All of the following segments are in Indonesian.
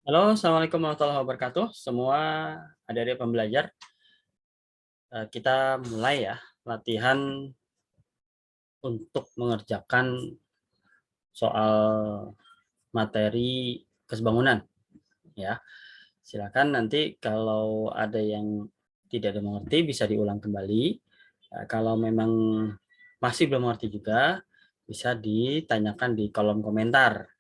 Halo, Assalamualaikum warahmatullahi wabarakatuh. Semua adik-adik pembelajar, kita mulai ya latihan untuk mengerjakan soal materi kesebangunan ya. Silakan nanti kalau ada yang tidak ada mengerti bisa diulang kembali. Kalau memang masih belum mengerti juga bisa ditanyakan di kolom komentar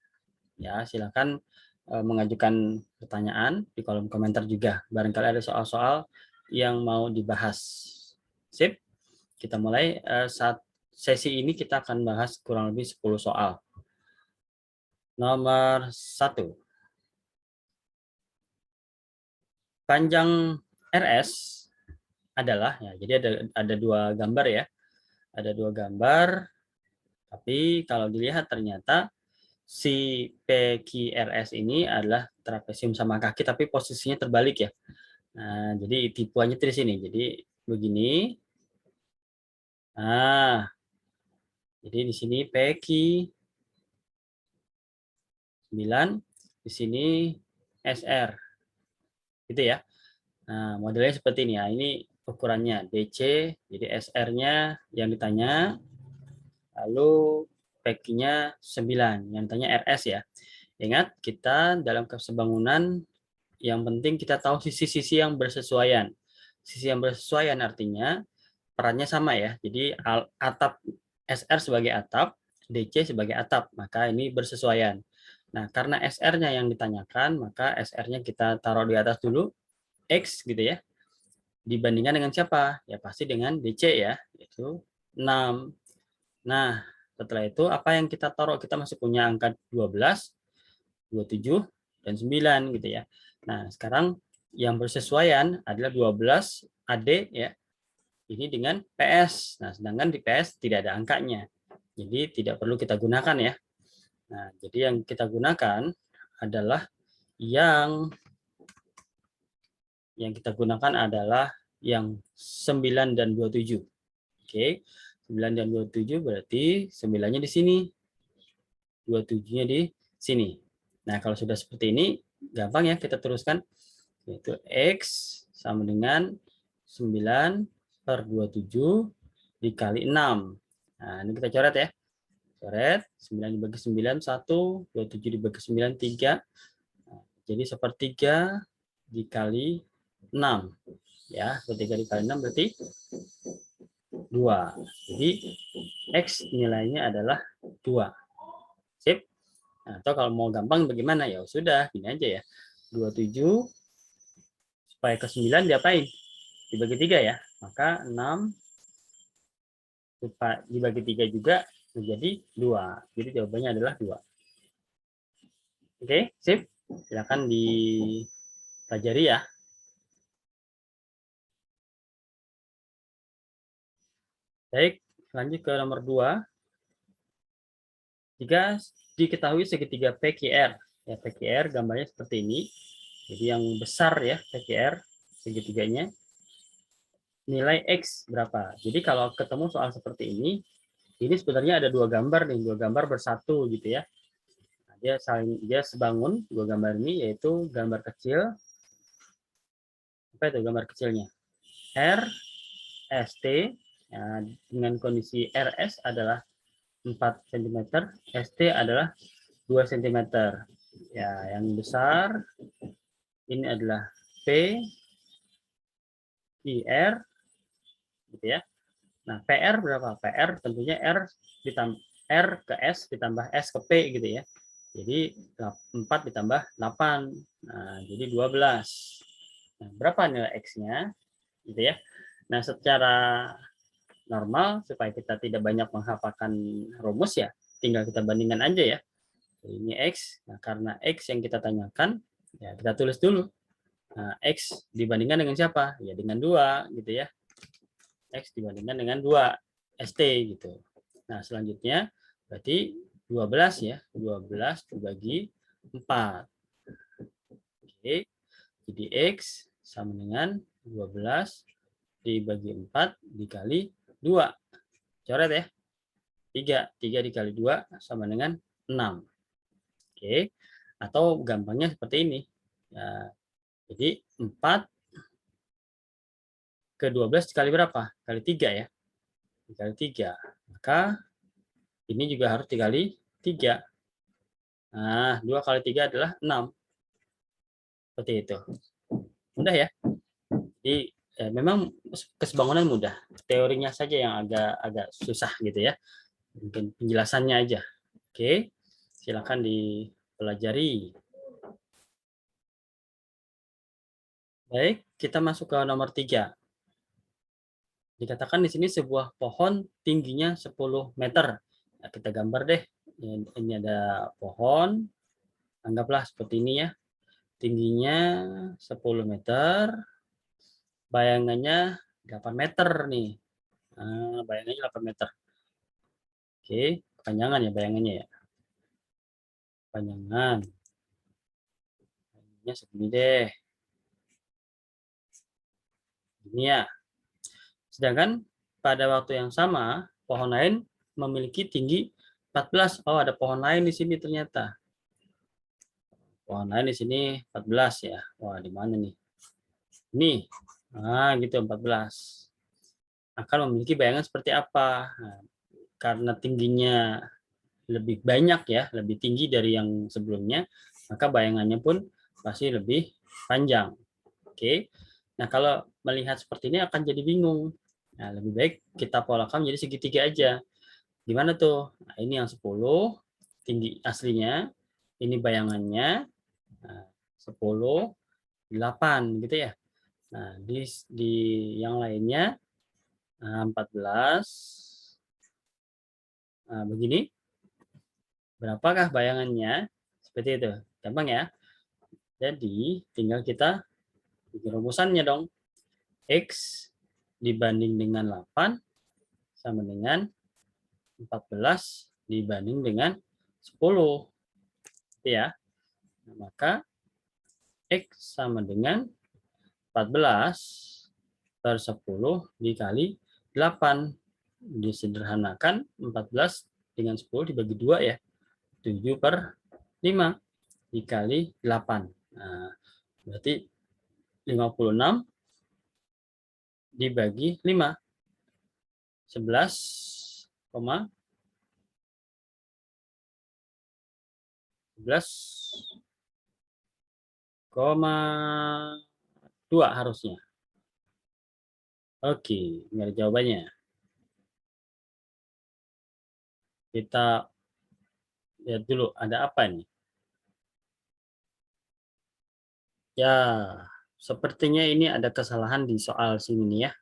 ya. Silakan mengajukan pertanyaan di kolom komentar juga. Barangkali ada soal-soal yang mau dibahas. Sip, kita mulai. Saat sesi ini kita akan bahas kurang lebih 10 soal. Nomor 1. Panjang RS adalah, ya, jadi ada dua gambar ya. Ada dua gambar, tapi kalau dilihat ternyata si PQRS ini adalah trapesium sama kaki, tapi posisinya terbalik ya. Nah, jadi tipuannya di sini. Jadi begini. Nah, jadi di sini PQ 9, di sini SR. Gitu ya. Nah, modelnya seperti ini ya. Ini ukurannya DC, jadi SR-nya yang ditanya, lalu PQ-nya 9, yang ditanya RS ya. Ingat, kita dalam kesebangunan yang penting kita tahu sisi-sisi yang bersesuaian. Sisi yang bersesuaian artinya perannya sama ya. Jadi atap SR sebagai atap, DC sebagai atap, maka ini bersesuaian. Nah, karena SR-nya yang ditanyakan, maka SR-nya kita taruh di atas dulu, X gitu ya. Dibandingkan dengan siapa? Ya pasti dengan DC ya, yaitu 6. Nah, setelah itu apa yang kita taruh? Kita masih punya angka 12, 27, dan 9 gitu ya. Nah, sekarang yang bersesuaian adalah 12 AD ya, ini dengan PS. Nah, sedangkan di PS tidak ada angkanya. Jadi tidak perlu kita gunakan ya. Nah, jadi yang kita gunakan adalah yang kita gunakan adalah yang 9 dan 27. Oke. 9 dan 27 berarti 9-nya di sini, 27-nya di sini. Nah, kalau sudah seperti ini, gampang ya kita teruskan. Yaitu X sama dengan 9 per 27 dikali 6. Nah, ini kita coret ya. Coret, 9 dibagi 9, 1, 27 dibagi 9, 3. Nah, jadi sepertiga dikali 6. Ya, sepertiga dikali 6 berarti 2. Jadi, X nilainya adalah 2. Sip. Nah, atau kalau mau gampang bagaimana? Ya sudah, gini aja ya. 27 supaya ke 9 diapain? Dibagi 3 ya. Maka 6 dibagi 3 juga menjadi 2. Jadi jawabannya adalah 2. Oke, sip. Silakan dipelajari ya. Baik, lanjut ke nomor 2. Jika diketahui segitiga PQR, ya PQR gambarnya seperti ini. Jadi yang besar ya PQR segitiganya, nilai X berapa? Jadi kalau ketemu soal seperti ini sebenarnya ada dua gambar nih, dua gambar bersatu gitu ya. Nah, dia sebangun dua gambar ini, yaitu gambar kecil, apa itu gambar kecilnya? R, ST, ya, dengan kondisi RS adalah 4 cm, ST adalah 2 cm. Ya, yang besar ini adalah P, IR, gitu ya. Nah, PR berapa? PR tentunya R ke S ditambah S ke P gitu ya. Jadi 4 ditambah 8. Nah, jadi 12. Nah, berapa nilai X-nya? Gitu ya. Nah, secara normal supaya kita tidak banyak menghafalkan rumus ya, tinggal kita bandingkan aja ya. Jadi ini X. Nah, karena X yang kita tanyakan, ya kita tulis dulu. Nah, X dibandingkan dengan siapa? Ya dengan 2 gitu ya. X dibandingkan dengan 2 ST gitu. Nah, selanjutnya berarti 12 ya. 12 dibagi 4. Oke. Jadi X sama dengan 12 dibagi 4 dikali 2. Coret ya. 3 dikali 2 sama dengan 6. Oke. Atau gampangnya seperti ini. Ya, jadi 4 ke 12 dikali berapa? Kali 3 ya. Dikali 3. Maka ini juga harus dikali 3. Nah, 2 kali 3 adalah 6. Seperti itu. Mudah ya? Jadi memang kesebangunan mudah. Teorinya saja yang agak susah gitu ya. Mungkin penjelasannya aja. Oke, silakan dipelajari. Baik, kita masuk ke nomor 3. Dikatakan di sini sebuah pohon tingginya 10 meter. Nah, kita gambar deh. Ini ada pohon, anggaplah seperti ini ya. Tingginya 10 meter, bayangannya 8 meter nih. Nah, bayangannya 8 meter. Oke, kepanjangan ya bayangannya ya. Panjangan. Bayangannya segini deh. Ini ya. Sedangkan pada waktu yang sama, pohon lain memiliki tinggi 14. Oh, ada pohon lain di sini ternyata. Pohon lain di sini 14 ya. Wah, di mana nih? Ini. Nah, gitu 14. Akan memiliki bayangan seperti apa? Nah, karena tingginya lebih banyak ya, lebih tinggi dari yang sebelumnya, maka bayangannya pun pasti lebih panjang. Oke. Nah, kalau melihat seperti ini akan jadi bingung. Nah, lebih baik kita polakan menjadi segitiga aja. Gimana tuh? Nah, ini yang 10 tinggi aslinya, ini bayangannya. Nah, 10, 8 gitu ya. Nah, di yang lainnya 14. Nah, begini. Berapakah bayangannya? Seperti itu. Gampang ya. Jadi, tinggal kita bikin rumusannya dong. X dibanding dengan 8 sama dengan 14 dibanding dengan 10. Ya. Nah, maka X sama dengan 14 per 10 dikali 8. Disederhanakan 14 dengan 10 dibagi 2 ya. 7 per 5 dikali 8. Nah, berarti 56 dibagi 5. 11,2 harusnya. Oke, ini ada jawabannya. Kita lihat dulu ada apa nih. Ya, sepertinya ini ada kesalahan di soal sini nih ya.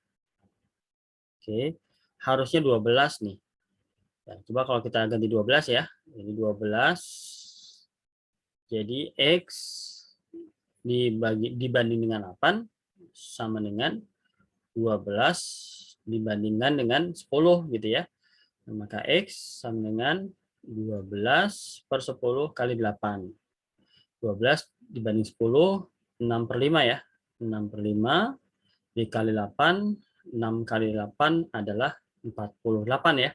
Oke, harusnya 12 nih. Ya, coba kalau kita ganti 12 ya. Jadi 12. Jadi X dibanding dengan 8 sama dengan 12 dibandingkan dengan 10 gitu ya. Maka X sama dengan 12 per 10 kali 8. 12 dibanding 10, 6 per 5 ya. 6 per 5 dikali 8, 6 kali 8 adalah 48 ya.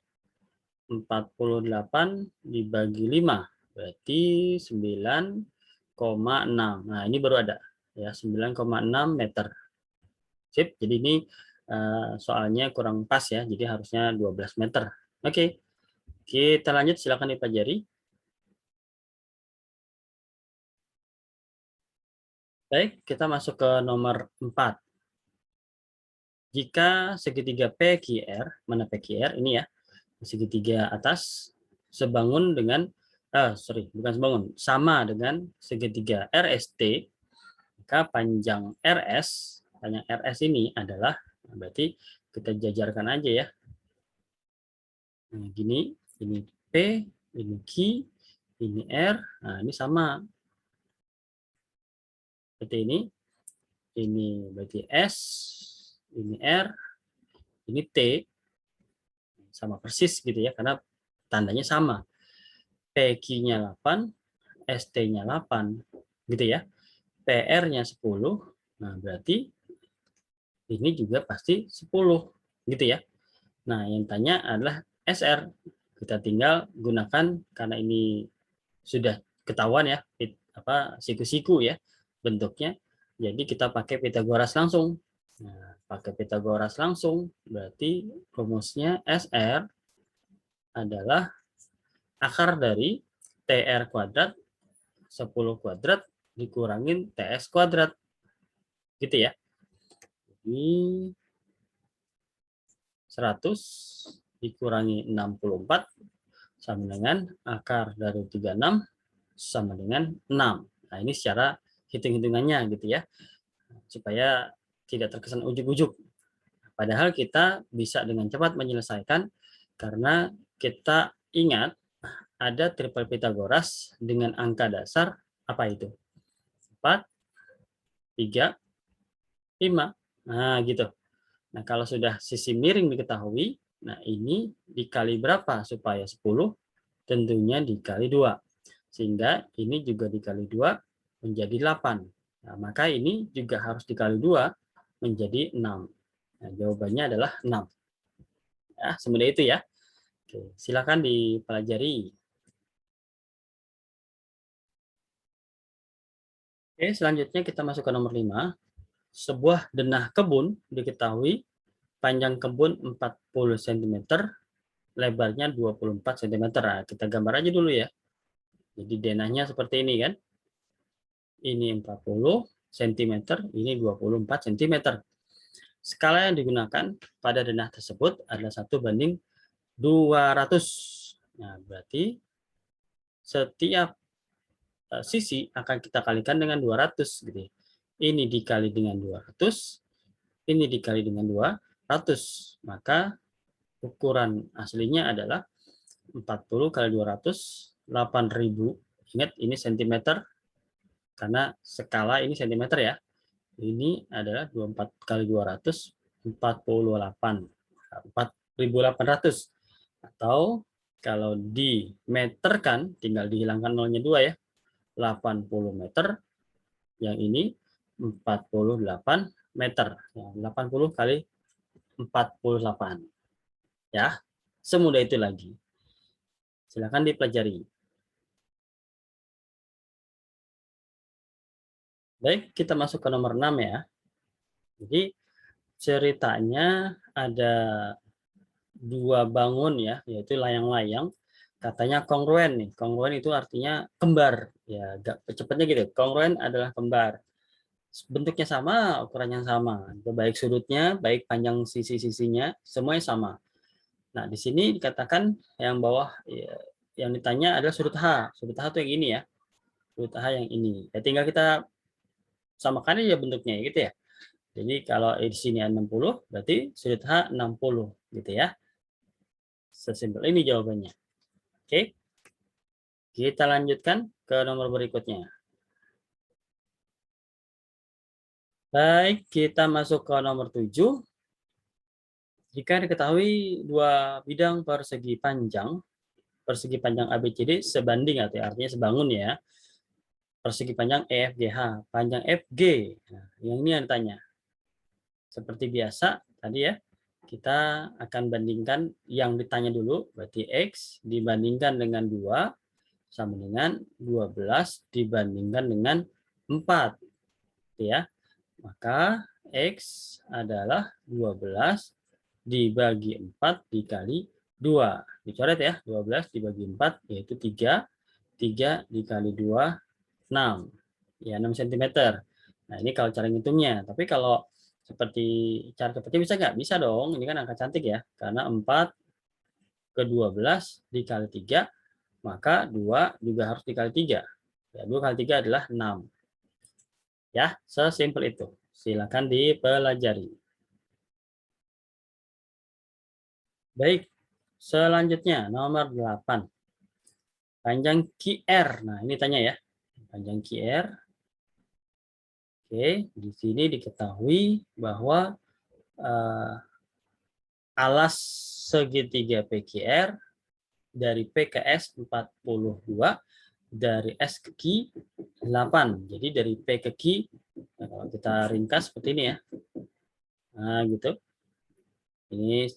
48 dibagi 5, berarti 9,6. Nah, ini baru ada ya, 9,6 meter. Sip, jadi ini soalnya kurang pas ya, jadi harusnya 12 meter. Oke, kita lanjut, silakan dipelajari. Baik, kita masuk ke nomor 4. Jika segitiga PQR, mana PQR ini ya, segitiga atas sebangun dengan bukan sebangun, sama dengan segitiga RST, maka panjang RS ini adalah, berarti kita jajarkan aja ya. Nah, gini, ini P, ini Q, ini R, nah ini sama. Seperti ini berarti S, ini R, ini T, sama persis gitu ya, karena tandanya sama. PQ-nya 8, ST-nya 8, gitu ya. PR-nya 10, nah berarti ini juga pasti 10, gitu ya. Nah, yang tanya adalah SR. Kita tinggal gunakan, karena ini sudah ketahuan ya, siku-siku ya. bentuknya. Jadi kita pakai Pitagoras langsung. Nah, pakai Pitagoras langsung berarti rumusnya SR adalah akar dari TR kuadrat 10 kuadrat dikurangin TS kuadrat. Gitu ya. Ini 100 dikurangi 64 sama dengan akar dari 36 sama dengan 6. Nah, ini secara hitung-hitungannya gitu ya. Supaya tidak terkesan ujuk-ujuk. Padahal kita bisa dengan cepat menyelesaikan karena kita ingat ada triple Pitagoras dengan angka dasar apa itu? 4, 3, 5. Nah, gitu. Nah, kalau sudah sisi miring diketahui, nah ini dikali berapa supaya 10? Tentunya dikali 2. Sehingga ini juga dikali 2 menjadi 8. Nah, maka ini juga harus dikali 2 menjadi 6. Nah, jawabannya adalah 6. Ya, semudah itu ya. Oke, silakan dipelajari. Oke, selanjutnya kita masuk ke nomor 5. Sebuah denah kebun diketahui panjang kebun 40 cm, lebarnya 24 cm. Nah, kita gambar aja dulu ya. Jadi denahnya seperti ini kan. Ini 40 cm, ini 24 cm. Skala yang digunakan pada denah tersebut adalah 1:200. Nah, berarti setiap sisi akan kita kalikan dengan 200 gitu ya. Ini dikali dengan 200, ini dikali dengan 200. Maka ukuran aslinya adalah 40 kali 200, 8.000. Ingat ini cm karena skala ini cm ya. Ini adalah 24 kali 200, 48. 4.800. Atau kalau dimeterkan, tinggal dihilangkan nolnya 2 ya. 80 meter. Yang ini 48 meter. 80 kali 48. Ya, semudah itu lagi. Silakan dipelajari. Baik, kita masuk ke nomor 6 ya. Jadi ceritanya ada 2 bangun ya, yaitu layang-layang. Katanya kongruen nih. Kongruen itu artinya kembar. Ya, cepatnya gitu. Kongruen adalah kembar. Bentuknya sama, ukurannya sama. Baik sudutnya, baik panjang sisi-sisinya, semuanya sama. Nah, di sini dikatakan yang bawah ya, yang ditanya adalah sudut H. Sudut H itu yang ini ya. Sudut H yang ini. Ya, tinggal kita samakan aja bentuknya gitu ya. Jadi kalau di sini 60, berarti sudut H 60 gitu ya. Sesimpel ini jawabannya. Oke. Kita lanjutkan ke nomor berikutnya. Baik, kita masuk ke nomor 7. Jika diketahui dua bidang persegi panjang ABCD sebanding atau artinya sebangun ya. Persegi panjang EFGH, panjang FG. Nah, yang ini yang ditanya. Seperti biasa tadi ya, kita akan bandingkan yang ditanya dulu, berarti X dibandingkan dengan 2 sama dengan 12 dibandingkan dengan 4. Ya. Maka X adalah 12 dibagi 4 dikali 2. Dicoret ya, 12 dibagi 4 yaitu 3. 3 dikali 2, 6. Ya, 6 cm. Nah, ini kalau cara ngitungnya. Tapi kalau seperti cara cepatnya bisa nggak? Bisa dong. Ini kan angka cantik ya. Karena 4 ke 12 dikali 3, maka 2 juga harus dikali 3. Ya, 2 kali 3 adalah 6. Ya, sesimpel itu. Silakan dipelajari. Baik, selanjutnya nomor 8. Panjang QR. Nah, ini tanya ya. Panjang QR. Oke, di sini diketahui bahwa alas segitiga PQR dari P ke S 42, dari S ke Q 8. Jadi dari P ke Q, nah kalau kita ringkas seperti ini ya. Nah, gitu. Ini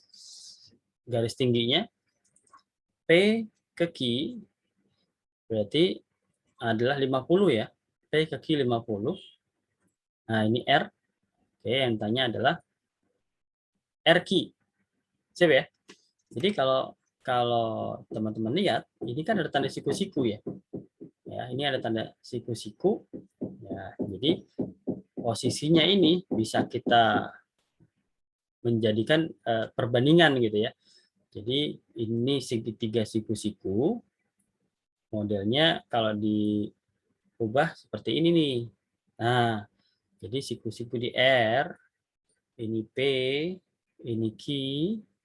garis tingginya. P ke Q berarti adalah 50 ya. P ke Q 50. Nah, ini R. Oke, yang ditanya adalah RQ. Sip ya. Jadi kalau kalau teman-teman lihat, ini kan ada tanda siku-siku ya. Ya, ini ada tanda siku-siku. Ya, jadi posisinya ini bisa kita menjadikan perbandingan gitu ya. Jadi ini segitiga siku-siku. Modelnya kalau diubah seperti ini nih. Nah, jadi siku-siku di R, ini P, ini Q,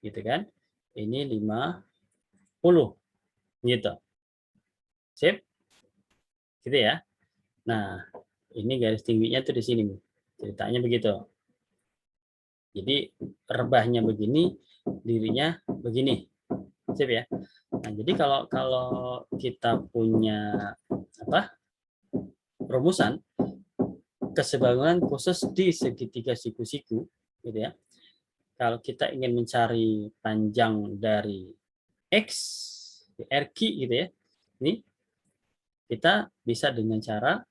gitu kan. Ini 50, gitu. Sip, gitu ya. Nah, ini garis tingginya tuh di sini nih. Ceritanya begitu. Jadi rebahnya begini, dirinya begini. Sip ya. Nah, jadi kalau kalau kita punya apa? Rumusan keseimbangan khusus di segitiga siku-siku gitu ya. Kalau kita ingin mencari panjang dari X RQ gitu ya. Ini kita bisa dengan cara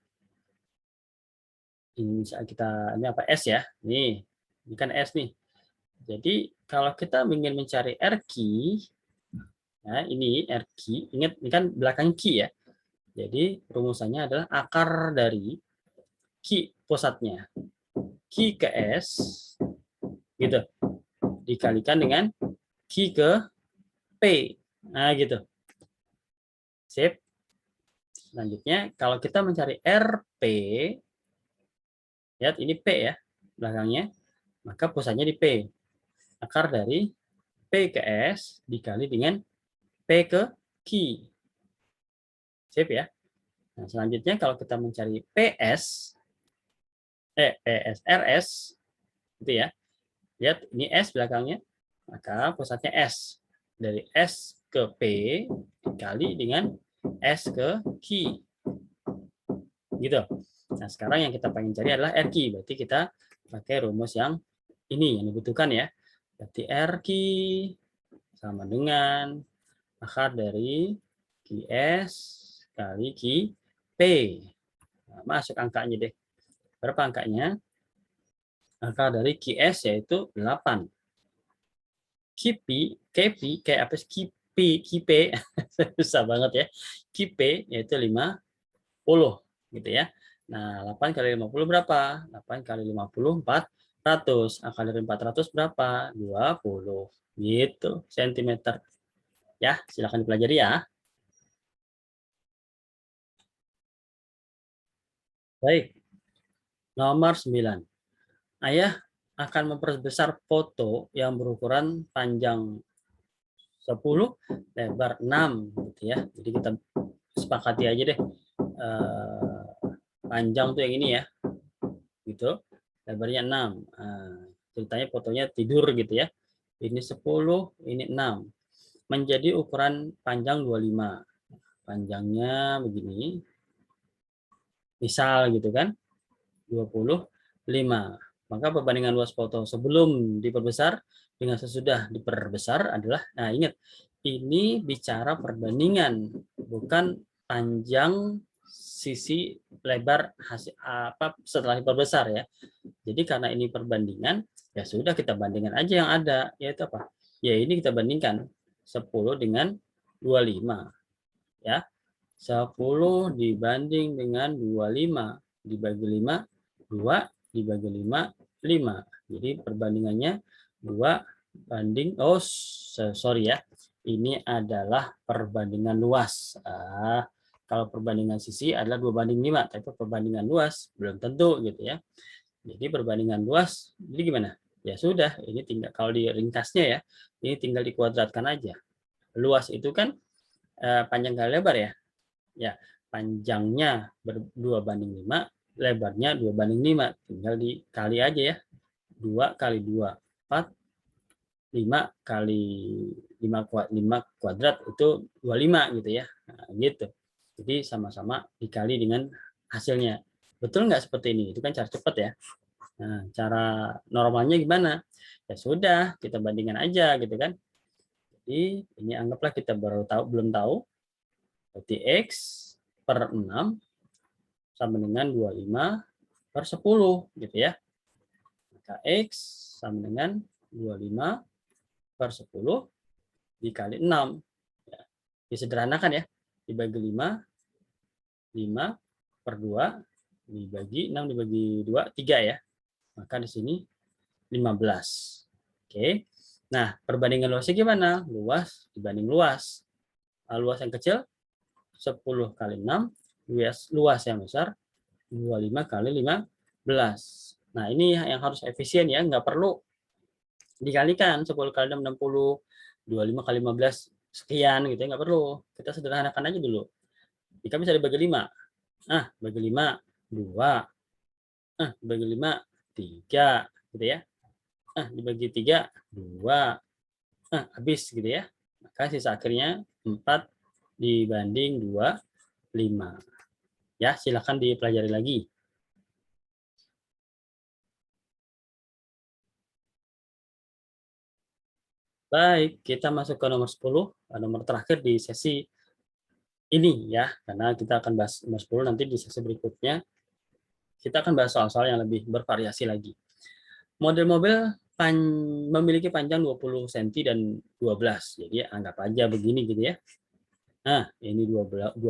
ini kita ini apa S ya. Ini kan S nih. Jadi kalau kita ingin mencari RQ, ya ini RQ, ingat ini kan belakang Q ya. Jadi rumusannya adalah akar dari Q pusatnya. Q ke S gitu dikalikan dengan Q ke P. Nah, gitu. Sip. Selanjutnya, kalau kita mencari RP, lihat ini P ya, belakangnya, maka pusatnya di P. Akar dari P ke S dikali dengan P ke Q. Sip ya. Nah, selanjutnya kalau kita mencari PS, PS, RS, gitu ya. Lihat, ini S belakangnya, maka pusatnya S. Dari S ke P dikali dengan S ke Q. Gitu. Nah, sekarang yang kita pengen cari adalah RQ. Berarti kita pakai rumus yang ini yang dibutuhkan ya. Berarti RQ sama dengan akar dari QS kali QP. Nah, masuk angkanya deh. Berapa angkanya? Akar dari QS yaitu 8. QP, KP, kayak apa sih? QP, susah banget ya. QP yaitu 50 gitu ya. Nah, 8 kali 50 berapa? 8 kali 50 400. Akar dari 400 berapa? 20 gitu sentimeter. Ya, silakan dipelajari ya. Baik, nomor 9. Ayah akan memperbesar foto yang berukuran panjang 10, lebar 6 gitu ya. Jadi kita sepakati aja deh. Panjang tuh yang ini ya. Gitu. Lebarnya 6. Ceritanya fotonya tidur gitu ya. Ini 10, ini 6. Menjadi ukuran panjang 25. Panjangnya begini. Misal gitu kan. 25. Maka perbandingan luas foto sebelum diperbesar dengan sesudah diperbesar adalah, nah ingat, ini bicara perbandingan, bukan panjang sisi lebar hasil apa setelah diperbesar ya. Jadi karena ini perbandingan, ya sudah kita bandingkan aja yang ada, yaitu apa? Ya ini kita bandingkan 10 dengan 25 ya. 10 dibanding dengan 25 dibagi 5, 2 dibagi 5, 5. Jadi perbandingannya 2 banding, oh sorry ya, ini adalah perbandingan luas. Kalau perbandingan sisi adalah 2 banding 5, tapi perbandingan luas belum tentu gitu ya. Jadi perbandingan luas, jadi gimana? Ya sudah, ini tinggal kalau di ringkasnya ya, ini tinggal dikuadratkan aja. Luas itu kan panjang kali lebar ya. Ya, panjangnya 2 banding 5, lebarnya 2 banding 5. Tinggal dikali aja ya. 2 kali 2, 4. 5 kali 5 kuadrat itu 25 gitu ya. Nah, gitu. Jadi sama-sama dikali dengan hasilnya. Betul nggak seperti ini? Itu kan cara cepat ya. Nah, cara normalnya gimana? Ya sudah, kita bandingkan aja gitu kan. Jadi ini anggaplah kita baru tahu, belum tahu. Berarti X per 6 sama dengan 25 per 10 gitu ya. Maka X sama dengan 25 per 10 dikali 6. Ya, disederhanakan ya. Dibagi 5, 5 per 2, dibagi 6 dibagi 2, 3 ya. Maka di sini 15. Oke. Nah, perbandingan luasnya gimana? Luas dibanding luas. Luas yang kecil 10 kali 6, luas yang besar 25 kali 15. Nah, ini yang harus efisien ya, nggak perlu dikalikan 10 kali 6, 60, 25 kali 15 sekian gitu ya, nggak perlu. Kita sederhanakan aja dulu. Jika bisa dibagi 5. Bagi 5, 2. Dibagi 5, 3 gitu ya. Dibagi 3, 2. Habis gitu ya. Maka sisa akhirnya 4 dibanding 2, 5. Ya, silakan dipelajari lagi. Baik, kita masuk ke nomor 10, nomor terakhir di sesi ini ya, karena kita akan bahas nomor 10 nanti di sesi berikutnya. Kita akan bahas soal-soal yang lebih bervariasi lagi. Model mobil memiliki panjang 20 cm dan 12. Jadi anggap aja begini gitu ya. Nah, ini 20,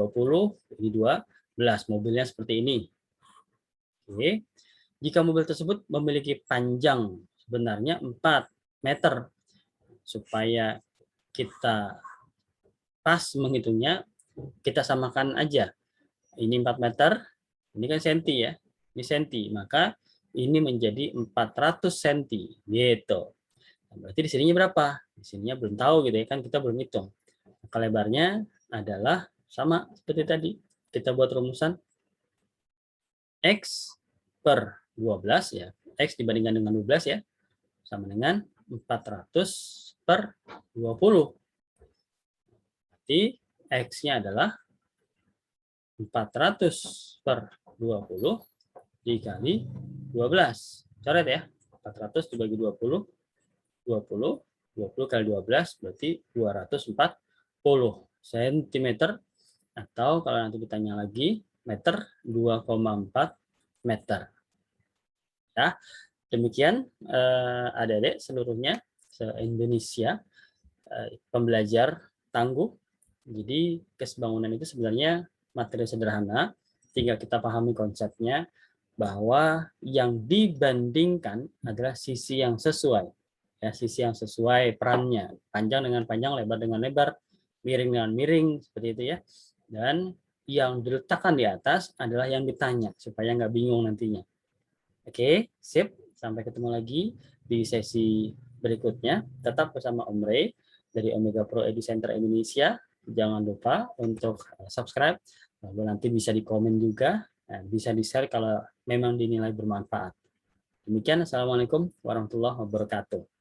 ini 12. Mobilnya seperti ini. Oke. Jika mobil tersebut memiliki panjang sebenarnya 4 meter, supaya kita pas menghitungnya, kita samakan aja. Ini 4 meter, ini kan senti ya. Ini senti, maka ini menjadi 400 senti gitu. Berarti di sininya berapa? Di sininya belum tahu gitu ya, kan kita belum hitung. Maka lebarnya adalah sama seperti tadi. Kita buat rumusan X per 12 ya. X dibandingkan dengan 12 ya. Sama dengan 400 per 20. Berarti X-nya adalah 400 per 20 dikali 12. Coret ya. 400 dibagi 20, 20, 20 kali 12 berarti 240 cm, atau kalau nanti ditanya lagi meter, 2,4 meter. Ya, demikian adik-adik seluruhnya se-Indonesia, pembelajar tangguh. Jadi kesebangunan itu sebenarnya materi sederhana, tinggal kita pahami konsepnya, bahwa yang dibandingkan adalah sisi yang sesuai. Ya, sisi yang sesuai perannya, panjang dengan panjang, lebar dengan lebar, miring dengan miring, seperti itu ya. Dan yang diletakkan di atas adalah yang ditanya, supaya nggak bingung nantinya. Oke, sip. Sampai ketemu lagi di sesi berikutnya. Tetap bersama Om Ray dari Omega Pro Edu Center Indonesia. Jangan lupa untuk subscribe, lalu nanti bisa di komen juga, bisa di-share kalau memang dinilai bermanfaat. Demikian, Assalamualaikum warahmatullahi wabarakatuh.